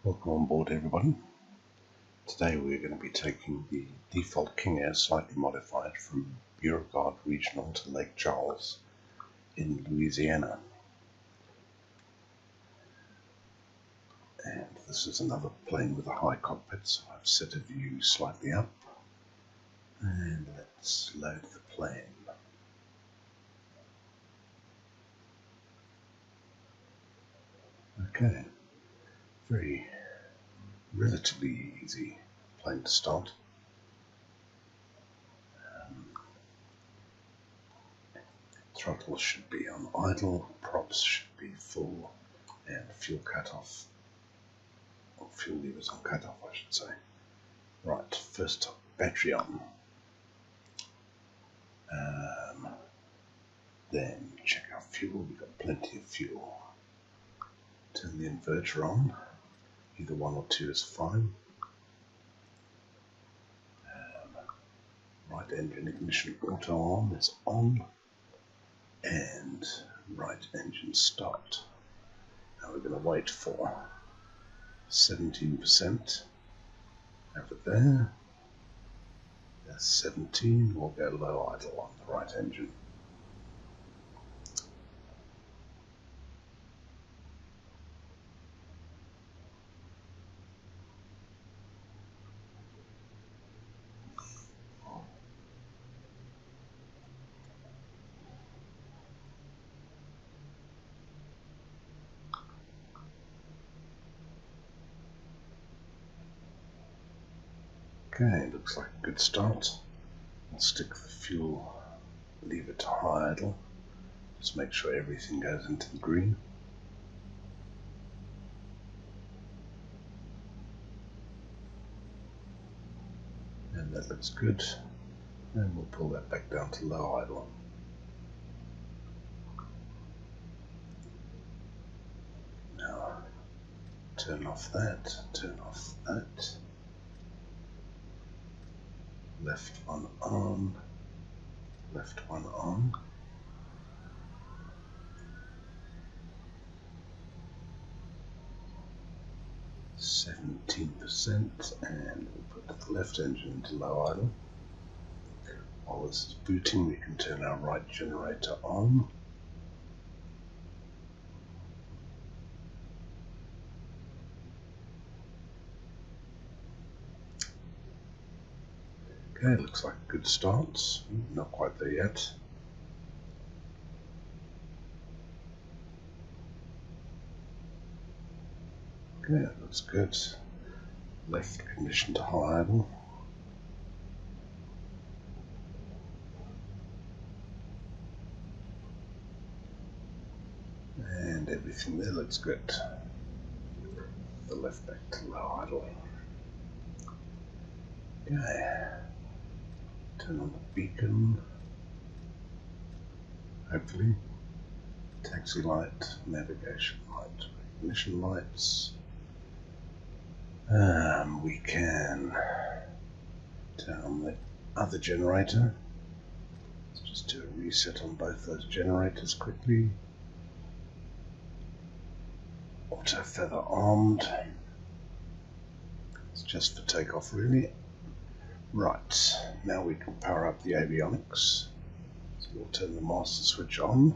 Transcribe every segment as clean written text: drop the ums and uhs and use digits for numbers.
Welcome on board, everybody. Today we're going to be taking the default King Air slightly modified from Beauregard Regional to Lake Charles in Louisiana. And this is another plane with a high cockpit, so I've set a view slightly up. And let's load the plane. Okay, very relatively easy plane to start. Throttle should be on idle, props should be full, and fuel cutoff, or fuel levers on cutoff, I should say. Right, first up, battery on. Then check our fuel, we've got plenty of fuel. Turn the inverter on, either 1 or 2 is fine. Right engine ignition auto on is on, and right engine start. Now we're going to wait for 17% over there. That's 17, we'll go low idle on the right engine. Okay, looks like a good start. I'll stick the fuel lever to high idle. Just make sure everything goes into the green. And that looks good. And we'll pull that back down to low idle. Now, turn off that, turn off that. Left one on, left one on. %, and we'll put the left engine into low idle. While this is booting, we can turn our right generator on. Okay, looks like a good start. Not quite there yet. Okay, that looks good. Left ignition to high idle. And everything there looks good. The left back to low idle. Okay. Turn on the beacon. Hopefully. Taxi light, navigation light, ignition lights. We can turn on the other generator. Let's just do a reset on both those generators quickly. Auto feather armed. It's just for takeoff, really. Right, now we can power up the avionics. So we'll turn the master switch on.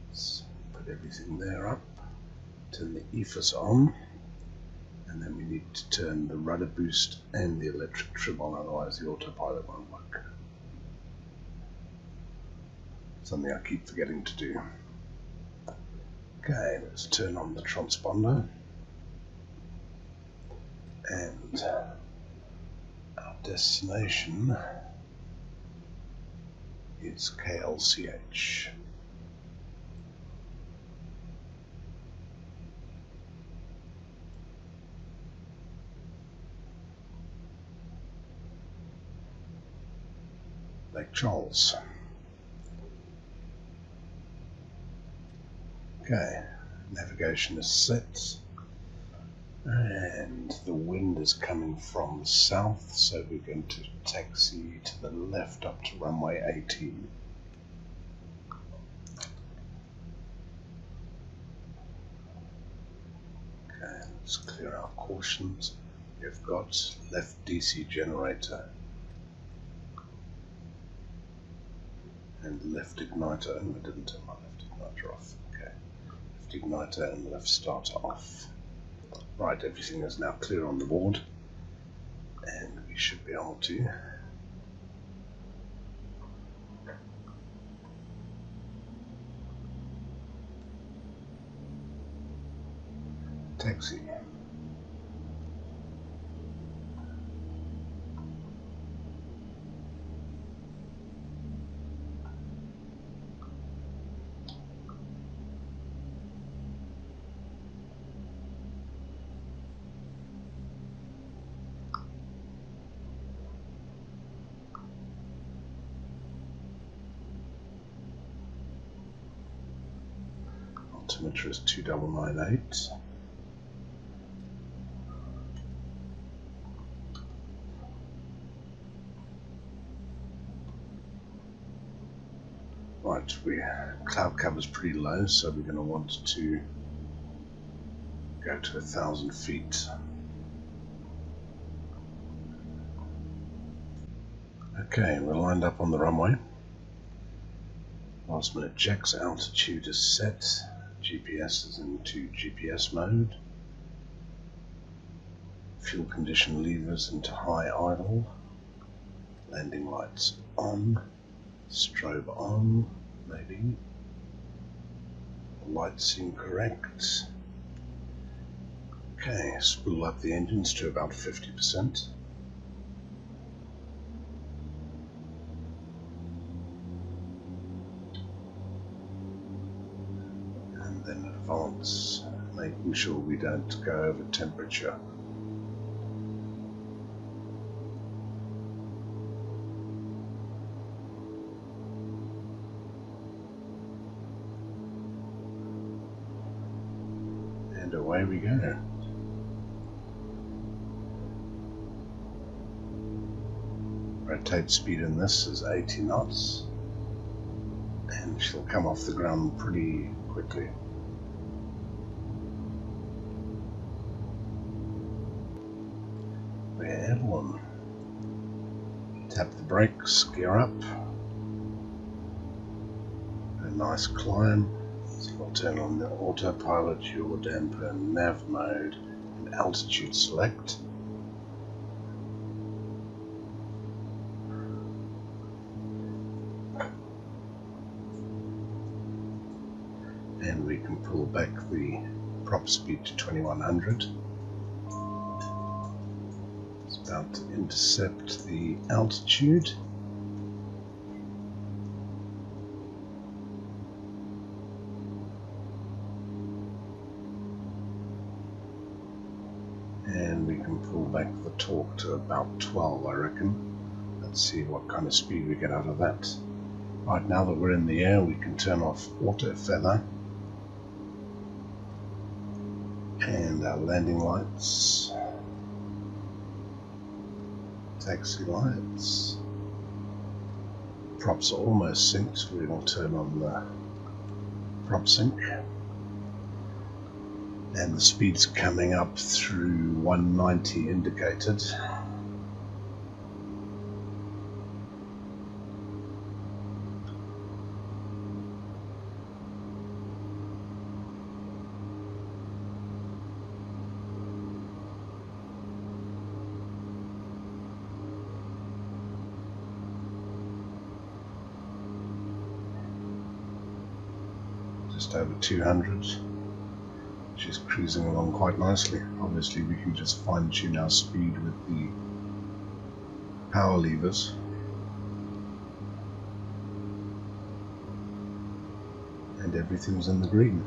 Let's put everything there up. Turn the EFIS on. And then we need to turn the rudder boost and the electric trim on, otherwise the autopilot won't work. Something I keep forgetting to do. Okay, let's turn on the transponder. And our destination is KLCH. Lake Charles. Okay, navigation is set, and the wind is coming from the south, so we're going to taxi to the left up to runway 18. Okay, Let's clear our cautions. We've got left DC generator and left igniter. Oh, I didn't turn my left igniter off. Okay. Left igniter and left starter off. Right, everything is now clear on the board, and we should be able to taxi. Altimeter is 2998. Right, cloud cover is pretty low, so we're going to want to go to 1,000 feet. Okay, we're lined up on the runway. Last minute checks, altitude is set, GPS is into GPS mode, fuel condition levers into high idle, landing lights on, strobe on, maybe, lights seem correct. Okay, spool up the engines to about 50%. And then advance, making sure we don't go over temperature. And away we go. Rotate speed in this is 80 knots, and she'll come off the ground pretty quickly. We're airborne. Tap the brakes, gear up. A nice climb. So we'll turn on the autopilot, yaw damper, nav mode, and altitude select. And we can pull back the prop speed to 2100. It's about to intercept the altitude. And we can pull back the torque to about 12, I reckon. Let's see what kind of speed we get out of that. Right, now that we're in the air, we can turn off auto feather. And our landing lights, taxi lights, props are almost synced. We will turn on the prop sync, and the speed's coming up through 190 indicated. Just over 200. She's cruising along quite nicely. Obviously we can just fine tune our speed with the power levers. And everything's in the green.